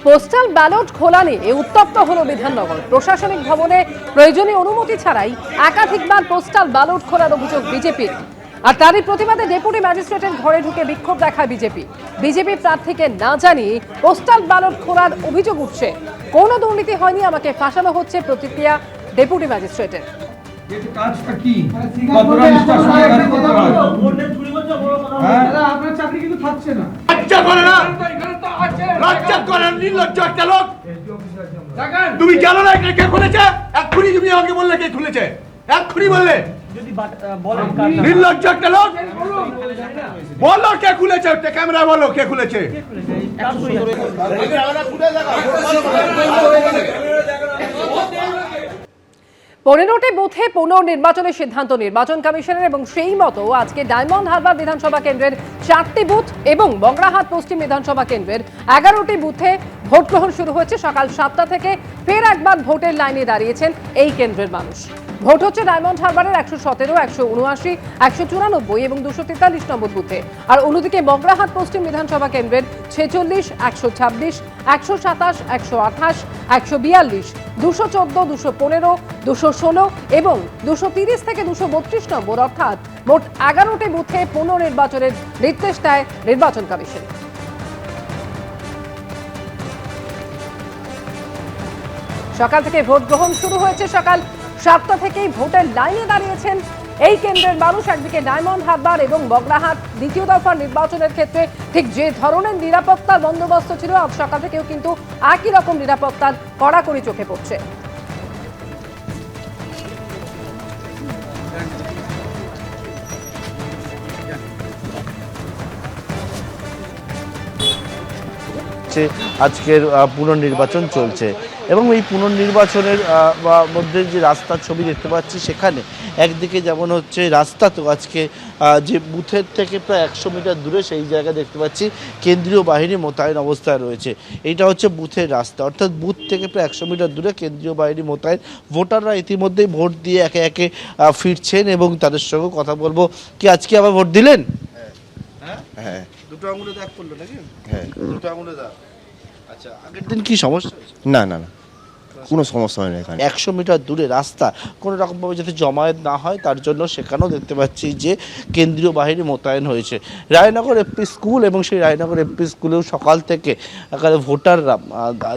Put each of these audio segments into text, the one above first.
Postal ballot খোলা নিয়ে উত্তপ্ত হলো বিধাননগর। প্রশাসনিক ভবনে প্রয়োজনীয় অনুমতি ছাড়াই একাধিকবার পোস্টাল ব্যালট খোলার অভিযোগ বিজেপির। আর তারই প্রতিবাদে ডেপুটি ম্যাজিস্ট্রেটের ঘরে ঢুকে বিক্ষোভ দেখায় বিজেপি প্রার্থীকে না জানিয়ে পোস্টাল ব্যালট খোলার অভিযোগ উঠছে। কোনো দুর্নীতি হয়নি, আমাকে ফাঁসানো হচ্ছে, প্রতিক্রিয়া ডেপুটি ম্যাজিস্ট্রেটের। কাজটা কি কতটা নিষ্ঠার সঙ্গে কাজ করতে হয়? আপনার চাকরি কিন্তু থাকছে না। লজ্জা করে না, লজ্জা করে নির্লজ্জ একটা লোক। তুমি জানো না এটা কে খুলেছে? এক্ষুনি তুমি আমাকে বললে কে খুলেছে, এক্ষুনি বললে। নির্লজ্জ একটা লোক, বলো কে খুলেছে, ক্যামেরা বলো কে খুলেছে। 15টি বুথে পুনর্নির্বাচনের সিদ্ধান্ত নির্বাচন কমিশনের এবং সেই মতো আজকে ডায়মন্ড হারবার বিধানসভা কেন্দ্রের 4টি বুথ এবং বগরাহাট পশ্চিম বিধানসভা কেন্দ্রের 11টি বুথে ভোট গ্রহণ শুরু হয়েছে। সকাল 7টা থেকে ফের একবার ভোটের লাইনে দাঁড়িয়েছেন এই কেন্দ্রের মানুষ। ভোট হচ্ছে ডায়মন্ড হারবারের 117, 179, 194 এবং 243 নম্বর বুথে। আর অন্যদিকে বগরাহাট পশ্চিম বিধানসভা কেন্দ্রের 46, 126, 127, 128, 142, 214, 215, 216 এবং 230 থেকে 232 নম্বর অর্থাৎ মোট 11টি বুথে পুনর্নির্বাচনের নির্দেশ দেয় নির্বাচন কমিশন। সকাল থেকে ভোট গ্রহণ শুরু হয়েছে। সকাল 7টা থেকেই ভোটের লাইনে দাঁড়িয়েছেন এই কেন্দ্রের মানুষ। একদিকে ডায়মন্ড হারবার এবং বগরাহাট দ্বিতীয় দফার নির্বাচনের ক্ষেত্রে ঠিক যে ধরনের নিরাপত্তার বন্দোবস্ত ছিল, আজ সকাল থেকেও কিন্তু একই রকম নিরাপত্তার কড়াকড়ি চোখে পড়ছে। আজকের পুনর্নির্বাচন চলছে এবং এই পুনর্নির্বাচনের মধ্যে যে রাস্তার ছবি দেখতে পাচ্ছি, সেখানে একদিকে যেমন হচ্ছে রাস্তা, তো আজকে যে বুথের থেকে প্রায় 100 মিটার দূরে সেই জায়গা দেখতে পাচ্ছি কেন্দ্রীয় বাহিনী মোতায়েন অবস্থায় রয়েছে। এইটা হচ্ছে বুথের রাস্তা, অর্থাৎ বুথ থেকে প্রায় 100 মিটার দূরে কেন্দ্রীয় বাহিনী মোতায়েন। ভোটাররা ইতিমধ্যেই ভোট দিয়ে একে একে ফিরছেন এবং তাদের সঙ্গে কথা বলবো। কি আজকে আবার ভোট দিলেন? হ্যাঁ, দুটো আঙুলে দাগ পড়লো নাকি? হ্যাঁ, দুটো আঙুলে দাগ। আচ্ছা, আগের দিন কি সমস্যা হয়েছে? না না না, কোনো সমস্যা হয় না। এখানে 100 মিটার দূরে রাস্তা, কোনো রকমভাবে যাতে জমায়েত না হয় তার জন্য সেখানেও দেখতে পাচ্ছি যে কেন্দ্রীয় বাহিনী মোতায়েন হয়েছে। রায়নগর এমপি স্কুল এবং সেই রায়নগর এমপি স্কুলেও সকাল থেকে এখানে ভোটাররা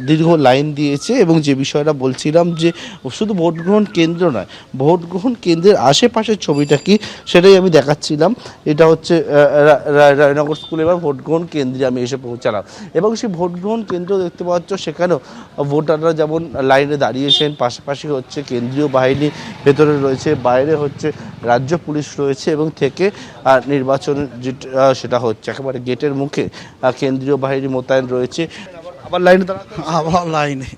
দীর্ঘ লাইন দিয়েছে এবং যে বিষয়টা বলছিলাম যে শুধু ভোট গ্রহণ কেন্দ্র নয়, ভোট গ্রহণ কেন্দ্রের আশেপাশের ছবিটা কি সেটাই আমি দেখাচ্ছিলাম। এটা হচ্ছে রায়নগর স্কুলে এবার ভোট গ্রহণ কেন্দ্রে আমি এসে পৌঁছালাম এবং সেই ভোট গ্রহণ কেন্দ্র দেখতে পাচ্ছ, সেখানেও ভোটাররা যেমন লাইনে দাঁড়িয়েছেন, পাশাপাশি হচ্ছে কেন্দ্রীয় বাহিনী ভেতরে রয়েছে, বাইরে হচ্ছে রাজ্য পুলিশ রয়েছে এবং থেকে নির্বাচন সেটা হচ্ছে একেবারে গেটের মুখে কেন্দ্রীয় বাহিনী মোতায়েন রয়েছে। আবার লাইনে আবার লাইনে।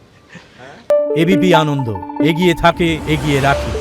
এবিপি আনন্দ, এগিয়ে থাকে, এগিয়ে রাখে।